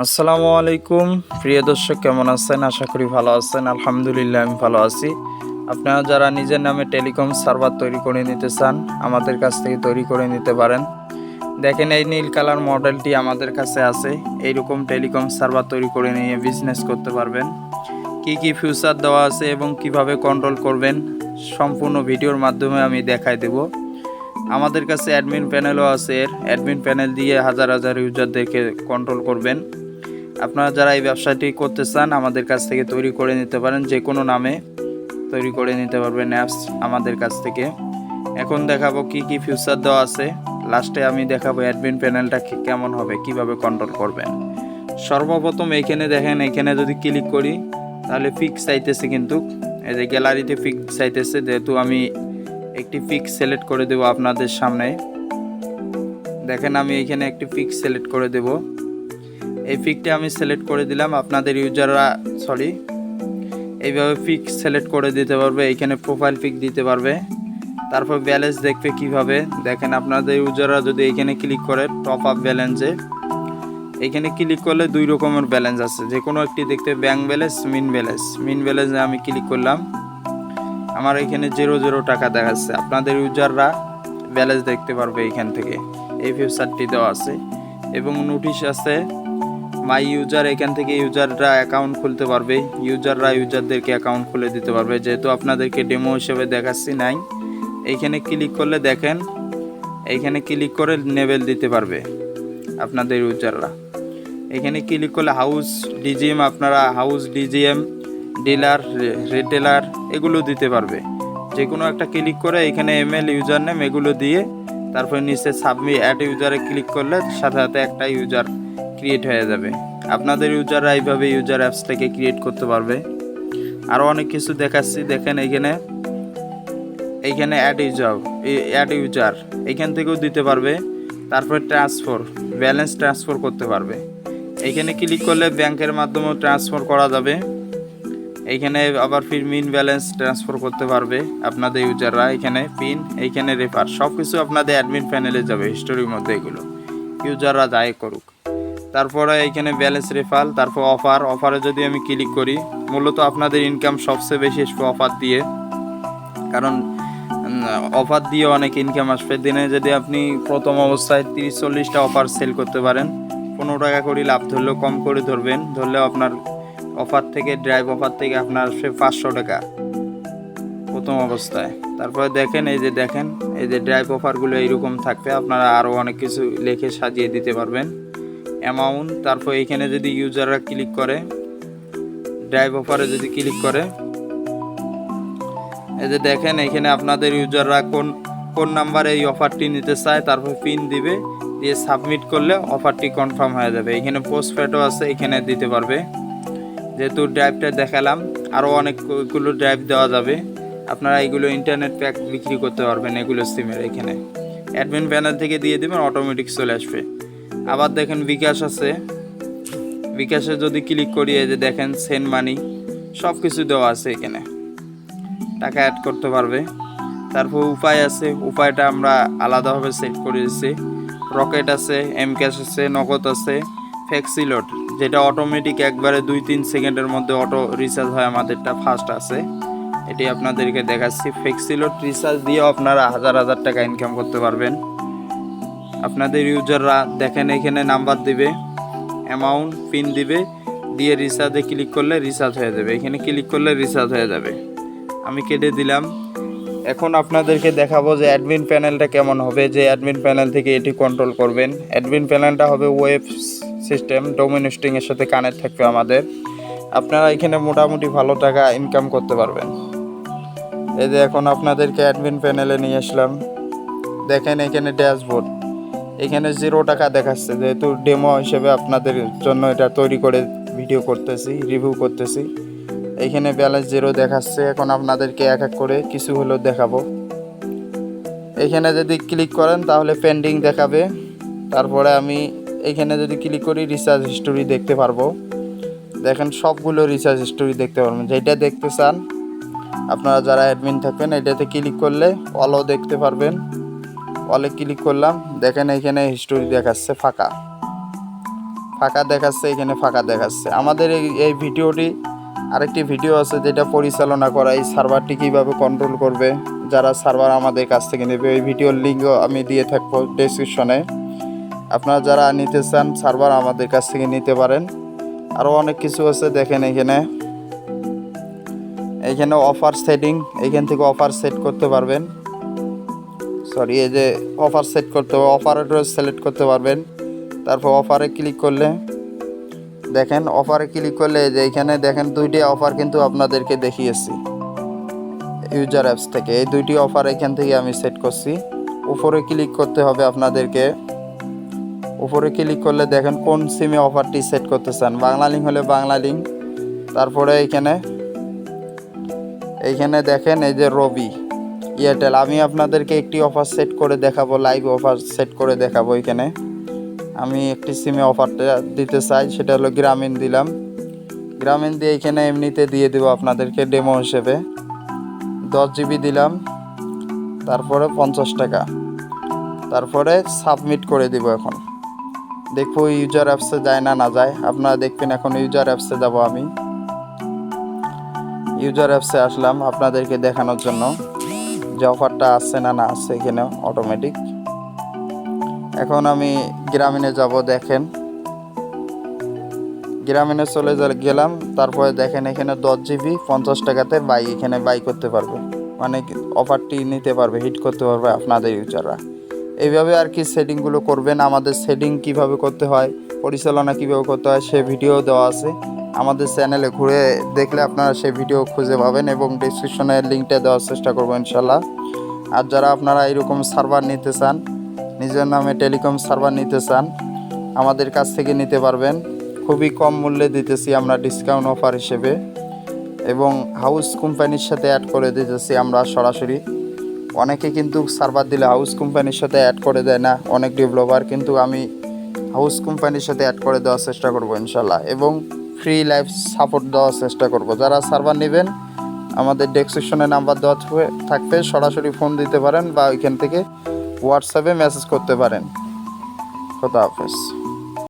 আসসালামু আলাইকুম প্রিয় দর্শক, কেমন আছেন? আশা করি ভালো আছেন। আলহামদুলিল্লাহ আমি ভালো আছি। আপনারা যারা নিজের নামে টেলিকম সার্ভার তৈরি করে নিতে চান, আমাদের কাছ থেকে তৈরি করে নিতে পারেন। দেখেন, এই নীল কালার মডেলটি আমাদের কাছে আছে। এইরকম টেলিকম সার্ভার তৈরি করে নিয়ে বিজনেস করতে পারবেন। কি কি ফিচার দেওয়া আছে এবং কিভাবে কন্ট্রোল করবেন সম্পূর্ণ ভিডিওর মাধ্যমে আমি দেখাই দেব। আমাদের কাছে অ্যাডমিন প্যানেলও আছে। অ্যাডমিন প্যানেল দিয়ে হাজার হাজার ইউজারদেরকে কন্ট্রোল করবেন। আপনারা যারা এই ব্যবসাটি করতে চান, আমাদের কাছ থেকে তৈরি করে নিতে পারেন। যে কোনো নামে তৈরি করে নিতে পারবেন অ্যাপস আমাদের কাছ থেকে। এখন দেখাবো কি কি ফিচার দেওয়া আছে। লাস্টে আমি দেখাবো অ্যাডমিন প্যানেলটা কেমন হবে, কিভাবে কন্ট্রোল করবেন। সর্বপ্রথম এইখানে দেখেন, এখানে যদি ক্লিক করি তাহলে ফিক্স চাইতেছে, কিন্তু এই যে গ্যালারিতে ফিক্স চাইতেছে। যেহেতু আমি একটি ফিক্স সিলেক্ট করে দেব আপনাদের সামনে। দেখেন, আমি এখানে একটি ফিক্স সিলেক্ট করে দেব। এই ফিকটা আমি সিলেক্ট করে দিলাম। আপনাদের ইউজাররা এইভাবে ফিক্স সিলেক্ট করে দিতে পারবে। এইখানে প্রোফাইল পিক দিতে পারবে। তারপর ব্যালেন্স দেখবে কিভাবে। দেখেন, আপনাদের ইউজাররা যদি এইখানে ক্লিক করে টপ আপ ব্যালেন্সে, এইখানে ক্লিক করলে দুই রকমের ব্যালেন্স আছে। যে কোনো একটি দেখতে ব্যাংক ব্যালেন্স, মিন ব্যালেন্সে আমি ক্লিক করলাম। আমার এখানে 0 টাকা দেখাচ্ছে। আপনাদের ইউজাররা ব্যালেন্স দেখতে পারবে এইখান থেকে। এই ফিচারটি দেওয়া আছে এবং নোটিশ আছে মাই ইউজার। এখান থেকে ইউজাররা অ্যাকাউন্ট খুলতে পারবে। ইউজারদেরকে অ্যাকাউন্ট খুলে দিতে পারবে। যেহেতু আপনাদেরকে ডেমো হিসেবে দেখাচ্ছি নাই, এইখানে ক্লিক করলে দেখেন, এইখানে ক্লিক করে লেভেল দিতে পারবে আপনাদের ইউজাররা। এখানে ক্লিক করলে হাউস ডিজিএম, আপনারা হাউস ডিজিএম, ডিলার, রিটেলার এগুলো দিতে পারবে। যে কোনো একটা ক্লিক করে এখানে ইমেল, ইউজার নেম এগুলো দিয়ে তারপরে নিচে সাবমিট অ্যাড ইউজারে ক্লিক করলে সাথে সাথে একটা ইউজার ক্রিয়েট হয়ে যাবে। আপনাদের ইউজাররা এইভাবে ইউজার অ্যাপস থেকে ক্রিয়েট করতে পারবে। আরও অনেক কিছু দেখাচ্ছি। দেখেন, এইখানে অ্যাড ইউজার এইখান থেকেও দিতে পারবে। তারপরে ব্যালেন্স ট্রান্সফার করতে পারবে। এইখানে ক্লিক করলে ব্যাংকের মাধ্যমেও ট্রান্সফার করা যাবে। এইখানে আবার মিন ব্যালেন্স ট্রান্সফার করতে পারবে আপনাদের ইউজাররা। এখানে পিন, এইখানে রেফার, সব কিছু আপনাদের অ্যাডমিন প্যানেলে যাবে হিস্টোরির মধ্যে। এগুলো ইউজাররা যাই করুক। তারপরে এইখানে ব্যালেন্স, রেফার, তারপর অফারে যদি আমি ক্লিক করি, মূলত আপনাদের ইনকাম সবচেয়ে বেশি আসবে অফার দিয়ে। কারণ অফার দিয়ে অনেক ইনকাম আসবে। দিনে যদি আপনি প্রথম অবস্থায় 30-40টা অফার সেল করতে পারেন, 15 টাকা করে লাভ ধরলেও, কম করে ধরলেও আপনার অফার থেকে, ড্রাইভ অফার থেকে আপনার আসবে 500 টাকা প্রথম অবস্থায়। তারপরে দেখেন, এই যে ড্রাইভ অফারগুলো এইরকম থাকবে। আপনারা আরও অনেক কিছু লিখে সাজিয়ে দিতে পারবেন। অ্যামাউন্ট, তারপর এইখানে যদি ইউজাররা ক্লিক করে, ড্রাইভ অফারে যদি ক্লিক করে, এই যে দেখেন, এখানে আপনাদের ইউজাররা কোন নাম্বারে এই অফারটি নিতে চায়, তারপর পিন দিবে, দিয়ে সাবমিট করলে অফারটি কনফার্ম হয়ে যাবে। এখানে পোস্টপেডও আছে, এখানে দিতে পারবে। যেহেতু ড্রাইভটা দেখালাম, আরও অনেকগুলো ড্রাইভ দেওয়া যাবে। আপনারা এইগুলো ইন্টারনেট প্যাক বিক্রি করতে পারবেন এগুলো সিমের। এখানে অ্যাডমিন প্যানেল থেকে দিয়ে দেবেন, অটোমেটিক চলে আসবে। আবার দেখেন, বিকাশ আছে। বিকাশে যদি ক্লিক করি, এই যে দেখেন সেন্ড মানি, সব কিছু দেওয়া আছে। এখানে টাকা অ্যাড করতে পারবে। তারপর উপায় আছে, উপায়টা আমরা আলাদাভাবে সেট করে দিচ্ছি। রকেট আছে, ক্যাশ আছে, নগদ আছে, ফ্লেক্সিলোড, যেটা অটোমেটিক একবারে 2-3 সেকেন্ডের মধ্যে অটো রিচার্জ হয়। আমাদেরটা ফার্স্ট আছে, এটি আপনাদেরকে দেখাচ্ছি। ফ্লেক্সিলোড রিচার্জ দিয়েও আপনারা হাজার হাজার টাকা ইনকাম করতে পারবেন। আপনাদের ইউজাররা দেখেন, এখানে নাম্বার দিবে, অ্যামাউন্ট, পিন দিবে, দিয়ে রিচার্জে ক্লিক করলে রিচার্জ হয়ে যাবে। এখানে ক্লিক করলে রিচার্জ হয়ে যাবে। আমি কেটে দিলাম। এখন আপনাদেরকে দেখাবো যে অ্যাডমিন প্যানেলটা কেমন হবে, যে অ্যাডমিন প্যানেল থেকে এটি কন্ট্রোল করবেন। অ্যাডমিন প্যানেলটা হবে ওয়েব সিস্টেম, ডোমেন হোস্টিংয়ের সাথে কানেক্ট থাকবে আমাদের। আপনারা এখানে মোটামুটি ভালো টাকা ইনকাম করতে পারবেন। এই যে এখন আপনাদেরকে অ্যাডমিন প্যানেলে নিয়ে আসলাম। দেখেন, এখানে ড্যাশবোর্ড, এখানে 0 টাকা দেখাচ্ছে। যেহেতু ডেমো হিসেবে আপনাদের জন্য এটা তৈরি করে ভিডিও করতেছি, রিভিউ করতেছি। এইখানে ব্যালেন্স 0 দেখাচ্ছে। এখন আপনাদেরকে এক এক করে কিছু হলেও দেখাবো। এইখানে যদি ক্লিক করেন তাহলে পেন্ডিং দেখাবে। তারপরে আমি এইখানে যদি ক্লিক করি, রিচার্জ হিস্টোরি দেখতে পারবো। দেখেন, সবগুলো রিচার্জ হিস্টোরি দেখতে পারবেন। যেটা দেখতে চান আপনারা যারা অ্যাডমিন থাকবেন, এটাতে ক্লিক করলে অলও দেখতে পারবেন। অলে ক্লিক করলাম, দেখেন এইখানে হিস্টোরি দেখাচ্ছে ফাঁকা। ফাঁকা দেখাচ্ছে, এখানে ফাঁকা দেখাচ্ছে। আমাদের এই ভিডিওটি আরেকটি ভিডিও আছে যেটা পরিচালনা করা, এই সার্ভারটি কীভাবে কন্ট্রোল করবে, যারা সার্ভার আমাদের কাছ থেকে নেবে, এই ভিডিওর লিঙ্কও আমি দিয়ে থাকবো ডেসক্রিপশনে। আপনারা যারা নিতে চান সার্ভার আমাদের কাছ থেকে নিতে পারেন। আরও অনেক কিছু আছে দেখেন, এইখানে অফার সেটিং, এইখান থেকে অফার সেট করতে পারবেন। সরি, এই যে অফার সেট করতে হবে, অফারও সিলেক্ট করতে পারবেন। তারপর অফারে ক্লিক করলে দেখেন, অফারে ক্লিক করলে যে এইখানে দেখেন 2টি অফার কিন্তু আপনাদেরকে দেখিয়েছি ইউজার অ্যাপস থেকে। এই 2টি অফার এখান থেকে আমি সেট করছি। উপরে ক্লিক করতে হবে আপনাদেরকে। উপরে ক্লিক করলে দেখেন কোন সিমে অফারটি সেট করতে চান, বাংলা লিঙ্ক হলে বাংলা লিঙ্ক। তারপরে এইখানে দেখেন এই যে রবি এয়ারটেল, আমি আপনাদেরকে একটি অফার সেট করে দেখাবো, লাইভ অফার সেট করে দেখাবো। এখানে আমি একটি সিমে অফারটা দিতে চাই, সেটা হলো গ্রামীণ দিলাম। গ্রামীণ দিয়ে এখানে এমনিতে দিয়ে দেবো আপনাদেরকে ডেমো হিসেবে। 10 জিবি দিলাম, তারপরে 50 টাকা, তারপরে সাবমিট করে দিব। এখন দেখবো ইউজার অ্যাপসে যায় না যায়, আপনারা দেখবেন। এখন ইউজার অ্যাপসে যাব, আমি ইউজার অ্যাপসে আসলাম আপনাদেরকে দেখানোর জন্য যে অফারটা আসছে না আসছে এখানে অটোমেটিক। এখন আমি গ্রামীণে যাব, দেখেন গ্রামীণে চলে গেলাম। তারপরে দেখেন এখানে 10 জিবি 50 টাকাতে এখানে বাই করতে পারবে, মানে অফারটি নিতে পারবে, হিট করতে পারবে আপনাদের ইউজাররা। এইভাবে আর কি সেটিংগুলো করবেন। আমাদের সেটিং কিভাবে করতে হয়, পরিচালনা কিভাবে করতে হয় সে ভিডিও দেওয়া আছে আমাদের চ্যানেলে, ঘুরে দেখলে আপনারা সেই ভিডিও খুঁজে পাবেন এবং ডিসক্রিপশনে লিঙ্কটা দেওয়ার চেষ্টা করবো ইনশাল্লাহ। আর যারা আপনারা এরকম সার্ভার নিতে চান, নিজের নামে টেলিকম সার্ভার নিতে চান, আমাদের কাছ থেকে নিতে পারবেন। খুবই কম মূল্যে দিতেছি আমরা ডিসকাউন্ট অফার হিসেবে, এবং হাউস কোম্পানির সাথে অ্যাড করে দিতেছি আমরা সরাসরি। অনেকে কিন্তু সার্ভার দিলে হাউস কোম্পানির সাথে অ্যাড করে দেয় না, অনেক ডেভেলপার, কিন্তু আমি হাউস কোম্পানির সাথে অ্যাড করে দেওয়ার চেষ্টা করব ইনশাল্লাহ, এবং ফ্রি লাইফ সাপোর্ট দেওয়ার চেষ্টা করব। যারা সার্ভার নেবেন আমাদের ডেসক্রিপশনে নাম্বার দেওয়া থাকবে, সরাসরি ফোন দিতে পারেন বা ওইখান থেকে হোয়াটসঅ্যাপে মেসেজ করতে পারেন। খোদা হাফেজ।